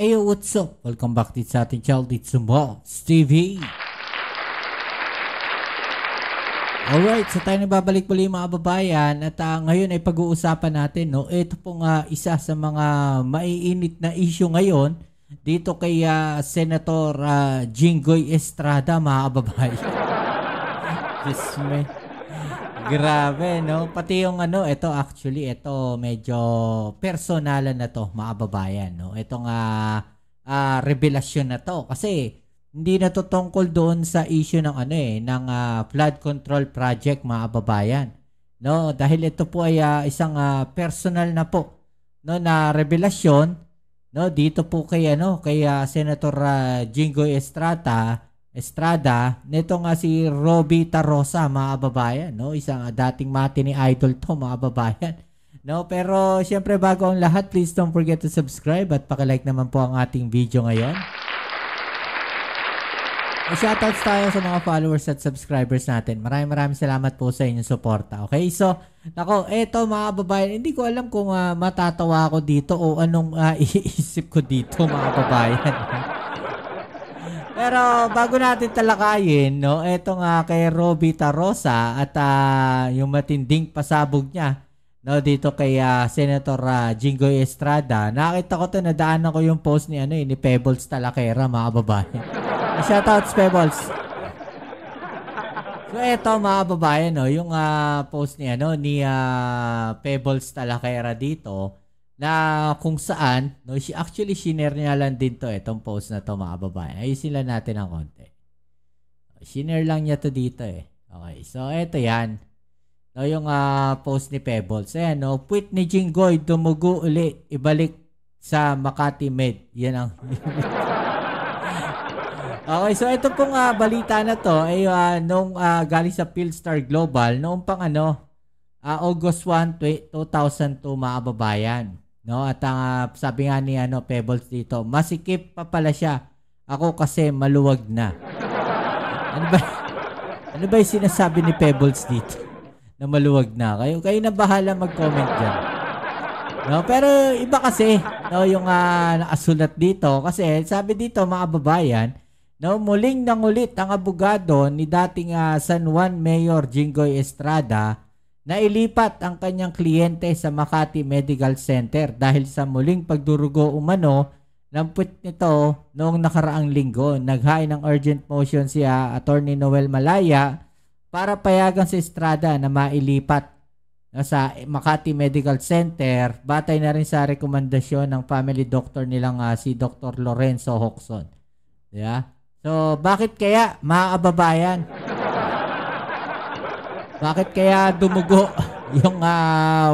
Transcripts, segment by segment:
Ayo, what's up? Welcome back dito sa ating channel dito sa Mox TV. Alright, so tayo nababalik muli mga babayan at ngayon ay pag-uusapan natin, no? Ito pong isa sa mga maiinit na issue ngayon dito kay Senator Jinggoy Estrada, mga babayan. Diyos me. Grabe, no? Pati yung ito actually, ito medyo personalan na to, mga babayan, no? Itong revelasyon na to kasi hindi na to tungkol doon sa issue ng ng flood control project, mga babayan, no? Dahil ito po ay isang personal na po, no, na revelasyon, no, dito po kay kay Senator Jinggoy Estrada, nito nga si Robby Tarosa, mga babayan, no? Isang dating matini idol to, mga babayan, no? Pero syempre bago ang lahat, please don't forget to subscribe at paki-like naman po ang ating video ngayon. Shoutouts tayo sa mga followers at subscribers natin. Maraming salamat po sa inyong suporta. Okay? So, nako, eto mga babayan, hindi ko alam kung matatawa ako dito o anong iisip ko dito, mga babayan. Pero bago natin talakayin, no, eto nga kay Robby Tarosa at yung matinding pasabog niya, no, dito kay Senator Jinggoy Estrada. Nakita ko to, nadaanan ko yung post ni ni Pebbles Talakera, mga babayan. Shoutouts, Pebbles. So eto mga babayan, no, yung post ni ni Pebbles Talakera dito, na kung saan, no, actually shinare niya lang din to, itong post na to, mga babae. Ayusin lang natin ng konti. Shinare lang niya to dito Okay, so eto yan. No, yung post ni Pebbles. Ayan, no, puwit ni Jinggoy, dumugo uli, ibalik sa Makati Med. Yan ang... Okay, so ito pong balita na to ay nung galing sa Philstar Global, noong pang August 1, 2002, mga babayan. No, at sabi nga ni Pebbles dito, masikip pa pala siya. Ako kasi maluwag na. Ano ba yung sinasabi ni Pebbles dito? Na maluwag na. Kayo na bahala mag-comment dyan. No, pero iba kasi, no, yung nakasulat dito. Kasi sabi dito, mga babayan, no, muling nangulit ang abogado ni dating San Juan Mayor Jinggoy Estrada na ilipat ang kanyang kliyente sa Makati Medical Center dahil sa muling pagdurugo umano ng puwit nito noong nakaraang linggo. Naghain ng urgent motion si Attorney Noel Malaya para payagan si Estrada na mailipat sa Makati Medical Center, batay na rin sa rekomendasyon ng family doctor nilang si Dr. Lorenzo Hoxon. Yeah? So, bakit kaya, mga kababayan? Bakit kaya dumugo yung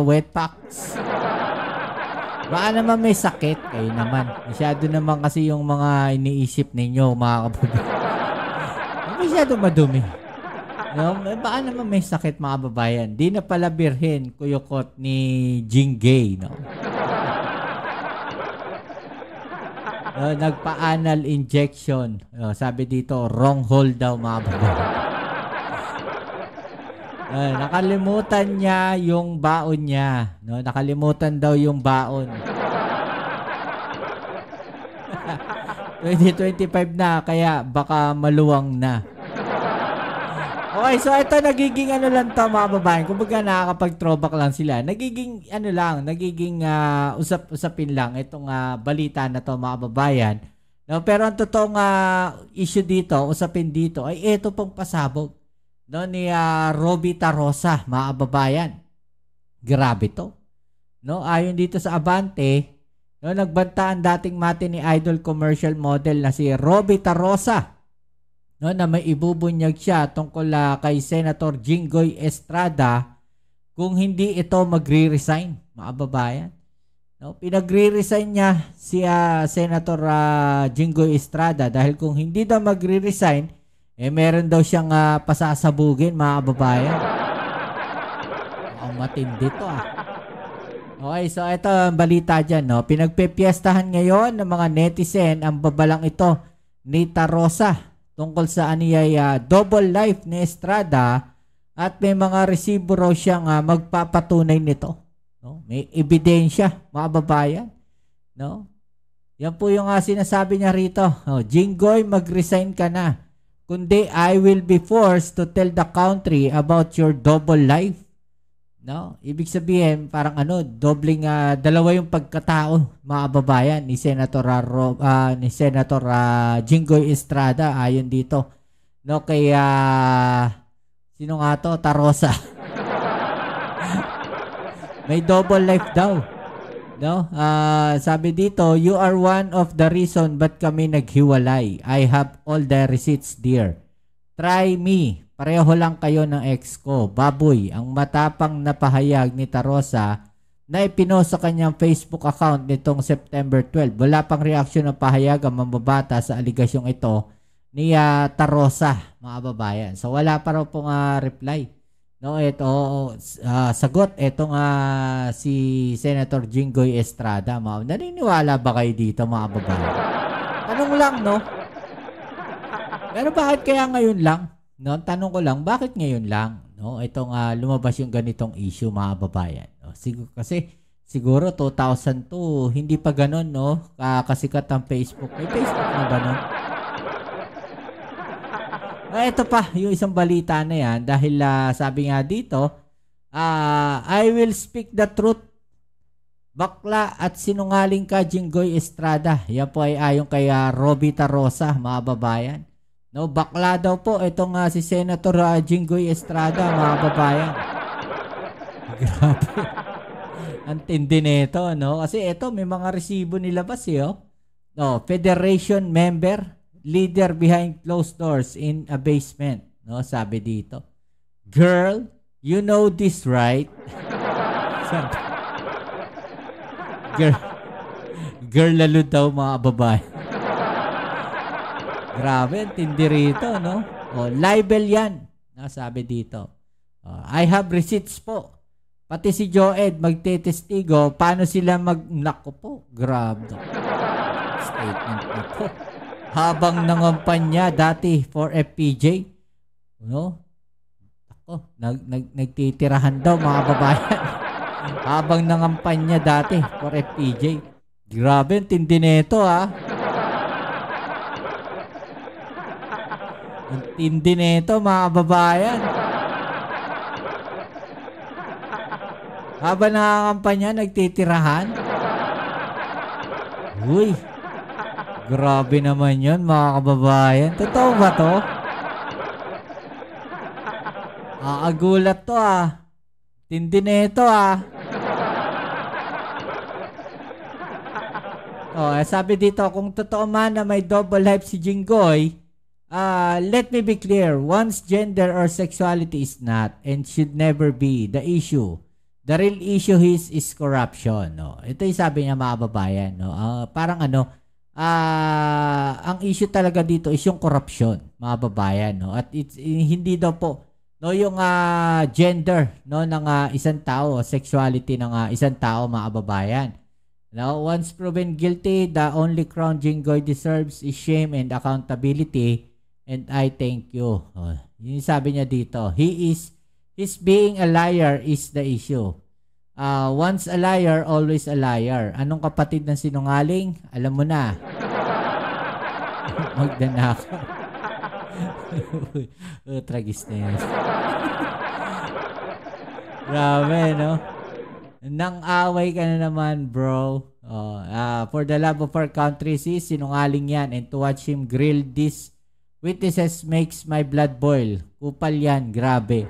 wet packs? Baka naman may sakit kayo naman. Masyado naman kasi yung mga iniisip ninyo, mga kababayan. Masyado madumi. No? Baka naman may sakit, mga kababayan. Di na pala birhen kuyukot ni Jinggoy, no? Nagpa-anal injection. Sabi dito, wrong hole daw, mga babae. Nakalimutan niya yung baon niya. No? Nakalimutan daw yung baon. 2025 na, kaya baka maluwang na. Okay, so ito nagiging lang to, mga babae. Kumbaga nakakapag-throwback lang sila. Nagiging nagiging usap-usapin lang itong balita na to, mga babayan. No, pero ang totoong issue dito, usapin dito ay ito pong pasabog, no, ni Robby Tarosa, mga babayan. Grabe to. No, ayon dito sa Abante, no, nagbanta ang dating matini idol commercial model na si Robby Tarosa, no, na may ibubunyag siya tungkol kay Senator Jinggoy Estrada kung hindi ito magre-resign, mga babayan. No, pinagre-resign niya si Senator Jinggoy Estrada dahil kung hindi daw magre-resign, meron daw siyang pasasabugin, mga babayan. Ang matindi to Okay, so ito ang balita dyan, no? Pinagpepiestahan ngayon ng mga netizen ang babalang ito ni Tarosa tungkol sa double life ni Estrada at may mga resibo raw siyang magpapatunay nito. No? May ebidensya, mga babayan. No? Yan po yung sinasabi niya rito. Oh, Jinggoy, mag-resign ka na. Kundi I will be forced to tell the country about your double life. No? Ibig sabihin, parang dobling dalawa yung pagkatao, mga babayan, ni Senator Jinggoy Estrada ayon dito. No, kaya sino nga to? Tarosa. May double life daw. No? Sabi dito, you are one of the reason ba't kami naghiwalay. I have all the receipts, dear. Try me. Pareho lang kayo ng ex ko. Baboy, ang matapang na pahayag ni Tarosa na ipinost sa kanyang Facebook account nitong September 12. Wala pang reaksyon ng pahayag ang mambabata sa aligasyong ito ni Tarosa, mga babayan. So wala pa raw pong reply. No, ito sagot etong si Senator Jinggoy Estrada. Naniniwala ba kayo dito, mga babayan? Tanong lang, no? Pero bakit kaya ngayon lang? No, tanong ko lang, bakit ngayon lang? No, itong lumabas yung ganitong issue, mga babayan. No, siguro 2002 hindi pa ganoon, no? Kasikat ang Facebook. May Facebook na ba nun? Ito pa, yung isang balita na yan dahil sabi nga dito, I will speak the truth. Bakla at sinungaling ka, Jinggoy Estrada. Yan po ay ayon kay Robby Tarosa, mga babayan. No, bakla daw po itong si Senator Jinggoy Estrada, mga babayan. Grabe. Ang tindi nito, no? Kasi ito, may mga resibo nilabas, oh. No, Federation member, leader behind closed doors in a basement. No, sabi dito. Girl, you know this, right? Girl lalo daw, mga babae. Grabe, tindi rito, no? Libel yan. No, sabi dito. I have receipts po. Pati si Joed magtetestigo. Paano sila Nako po, grabe. Statement na po. Habang nangampanya dati for FPJ, no? Ako, nagtitirahan daw, mga babayan. Habang nangampanya dati for FPJ. Grabe, tindi nito, Ang tindi nito, mga babayan. Habang nangangampanya, nagtitirahan. Uy. Grabe naman yun, mga kababayan. Totoo ba to? Agulat to, Tindi na ito, sabi dito, kung totoo man na may double life si Jinggoy, let me be clear, one's gender or sexuality is not and should never be the issue. The real issue is corruption, no? Ito yung sabi niya, mga babayan, no? Parang ang issue talaga dito is yung corruption, mga babayan, no? At hindi daw po, no, yung gender, no, ng isang tao, sexuality ng isang tao, mga babayan. Now, once proven guilty, the only crown Jinggoy deserves is shame and accountability, and I thank you. Yung sabi niya dito, his being a liar is the issue. Once a liar, always a liar. Anong kapatid ng sinungaling? Alam mo na. Magdanakaw. Tragis na yan. Grabe, no? Nang away ka na naman, bro. For the love of our country, sis, sinungaling yan. And to watch him grill these witnesses makes my blood boil. Kupal yan, grabe.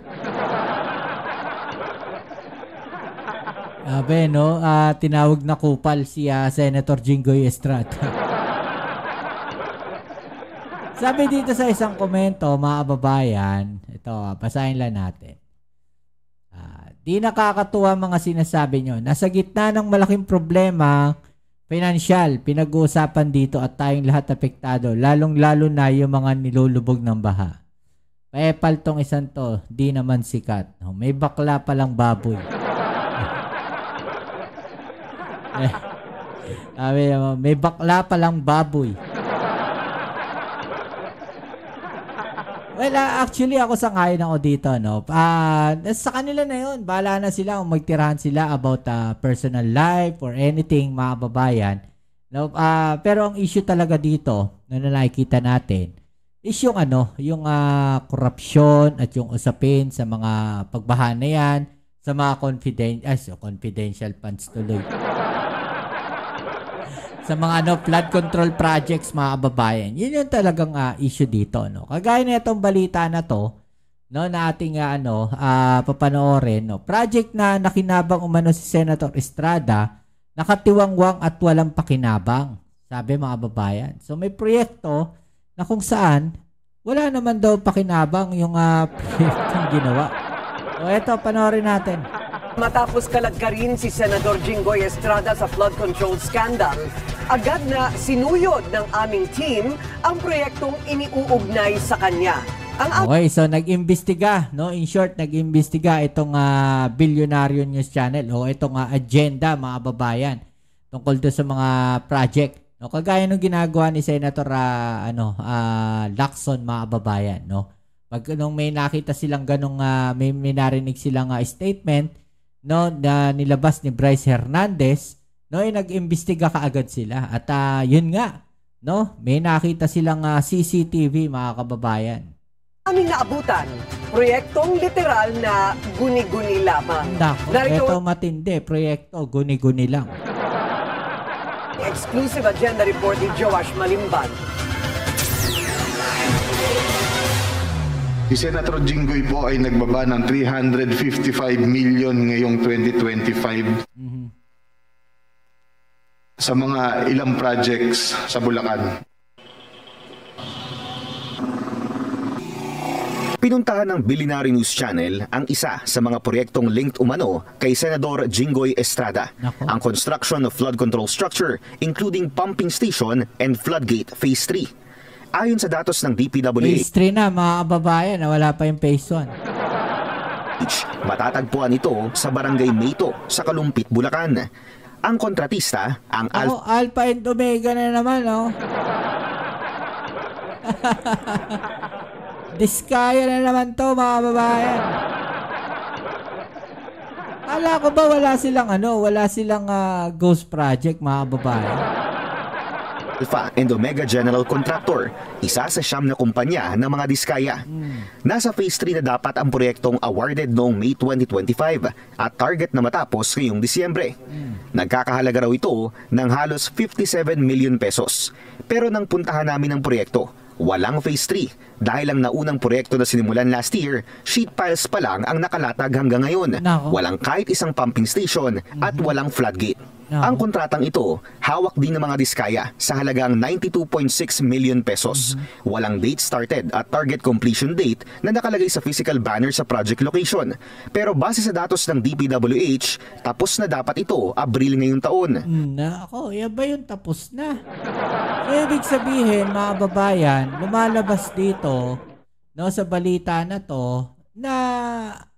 Grabe, no? Tinawag na kupal si Senator Jinggoy Estrada. Sabi dito sa isang komento, mga babayan, ito, basahin lang natin. Di nakakatuwa mga sinasabi nyo. Nasa gitna ng malaking problema, financial, pinag-uusapan dito at tayong lahat apektado, lalong-lalo na yung mga nilulubog ng baha. Paepal tong isang to, di naman sikat. May bakla palang baboy. May bakla palang baboy. Well, actually ako sangayon ako dito, no. Sa kanila na 'yon. Bahala na sila kung magtirahan sila about personal life or anything, mga babayan. No, pero ang issue talaga dito na nakikita natin is yung yung korupsyon at yung usapin sa mga pagbaha na yan, sa mga confidential funds tuloy. Sa mga flood control projects, mga kababayan. Yun yung talagang issue dito, no. Kagaya na itong balita na to, no, na ating papanoorin, no. Project na nakinabang umano si Senator Estrada, nakatiwangwang at walang pakinabang, sabi mga kababayan. So may proyekto na kung saan wala naman daw pakinabang yung proyektong ginawa. So eto, panoorin natin. Matapos kalagkarin si Senador Jinggoy Estrada sa flood control scandal, agad na sinuyod ng aming team ang proyektong iniuugnay sa kanya. Okay, so nag-imbestiga, no? In short, nag-imbestiga itong Bilyonaryo News Channel o itong agenda, mga babayan, tungkol doon sa mga project. No, kagaya nung ginagawa ni Senator Lacson, mga babayan, no? Pag nung may nakita silang ganung may narinig silang statement, no, na nilabas ni Bryce Hernandez, no, nag-imbestiga kaagad sila. At yun nga, no, may nakita silang CCTV, mga kababayan. Aming naabutan, proyektong literal na guni-guni lamang. Ito matindi, proyekto, guni-guni lang. Exclusive agenda report ni Joash Malimban. Si Senator Jinggoy po ay nagbaba ng 355 million ngayong 2025 sa mga ilang projects sa Bulacan. Pinuntahan ng Bilyonaryo News Channel ang isa sa mga proyektong linked umano kay Senador Jinggoy Estrada, ang construction of flood control structure including pumping station and floodgate phase 3. Ayon sa datos ng DPWH, phase 3 na, mga kababayan, na wala pa yung phase 1. Matatagpuan ito sa Barangay Mayto sa Kalumpit, Bulacan. Ang kontratista, ang Alpha and Omega na naman, no? Diskaya na naman to, mga babayan. Kala ko ba wala silang ghost project, mga babayan? Alpha and Omega General Contractor, isa sa siyam na kumpanya ng mga diskaya. Nasa phase 3 na dapat ang proyektong awarded noong May 2025 at target na matapos ngayong Disyembre. Nagkakahalaga raw ito ng halos 57 million pesos. Pero nang puntahan namin ang proyekto, walang phase 3 dahil ang naunang proyekto na sinimulan last year, sheet piles pa lang ang nakalatag hanggang ngayon. Walang kahit isang pumping station at walang floodgate. Ang kontratang ito, hawak din ng mga diskaya sa halagang 92.6 million pesos. Walang date started at target completion date na nakalagay sa physical banner sa project location. Pero base sa datos ng DPWH, tapos na dapat ito Abril ngayong taon. Yan ba yung tapos na? So, ibig sabihin, mga babayan, lumalabas dito, no, sa balita na to, na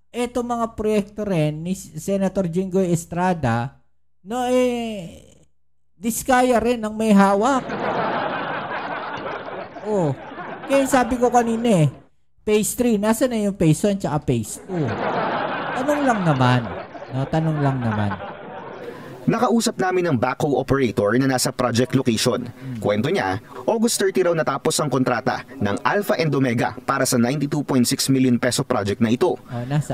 eto mga proyekto rin ni Senator Jinggoy Estrada, no, diskaya rin ang may hawak. Kaya sabi ko kanina phase 3, nasa na yung phase 1 tsaka phase 2? Tanong lang naman. Nakausap namin ng backhoe operator na nasa project location. Kwento niya, August 30 raw natapos ang kontrata ng Alpha and Omega para sa 92.6 million peso project na ito.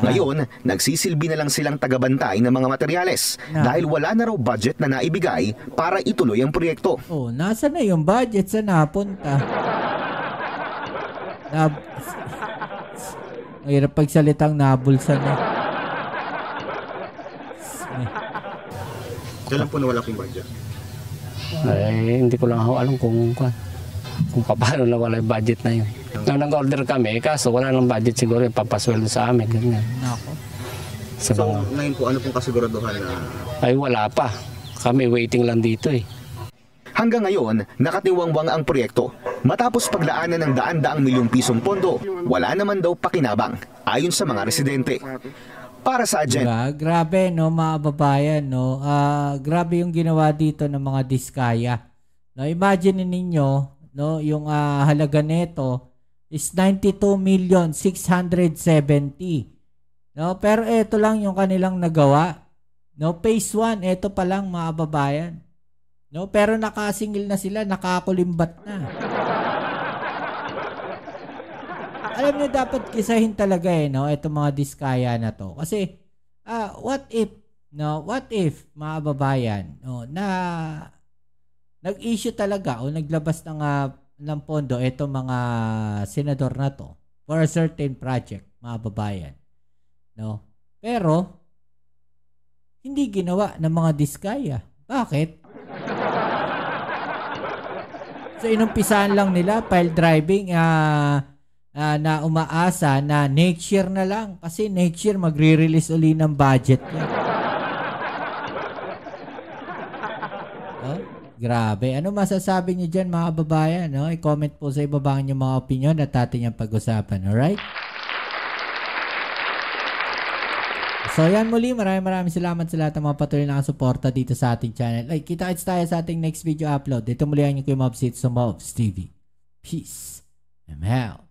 Ngayon, nagsisilbi na lang silang tagabantay ng mga materyales dahil wala na raw budget na naibigay para ituloy ang proyekto. Nasa na yung budget? Saan napunta? Mahirap pagsalitang nabulsa na. Kailan po nawala yung budget? Hindi ko lang alam kung paano nawala yung budget na yun. Nung nag-order kami, kaso wala nang budget siguro yung papasweldo sa amin. Ganyan. So, ngayon po, ano pong kasiguraduhan na? Ay, wala pa. Kami waiting lang dito Hanggang ngayon, nakatiwangwang ang proyekto. Matapos paglaanan ng daan-daang milyong pisong pondo, wala naman daw pakinabang, ayon sa mga residente. Para sa agenda. Grabe, no, mga babayan, no. Grabe yung ginawa dito ng mga diskaya. No, imagine ninyo, no, yung halaga nito is 92,670,000. No, pero ito lang yung kanilang nagawa. No, phase 1, ito pa lang, mga babayan. No, pero nakasingil na sila, nakakulimbat na. Alam niyo, dapat kisahin talaga no, itong mga diskaya na to. Kasi, what if, mga babayan, no, na nag-issue talaga o naglabas ng pondo itong mga senador na to for a certain project, mga babayan. No? Pero, hindi ginawa ng mga diskaya. Bakit? So, inumpisahan lang nila pile driving na umaasa na next year na lang. Kasi next year magre-release uli ng budget yan. Oh, grabe. Ano masasabi niyo dyan, mga babayan? No? I-comment po sa ibaba niyo mga opinion at atin yung pag-usapan. Alright? So yan muli, maraming salamat sa lahat ng mga patuloy na suporta dito sa ating channel. Like, kita-kits tayo sa ating next video upload. Dito muli ang inyong Kuya Mobs sa Mobs TV. Peace. I'm out.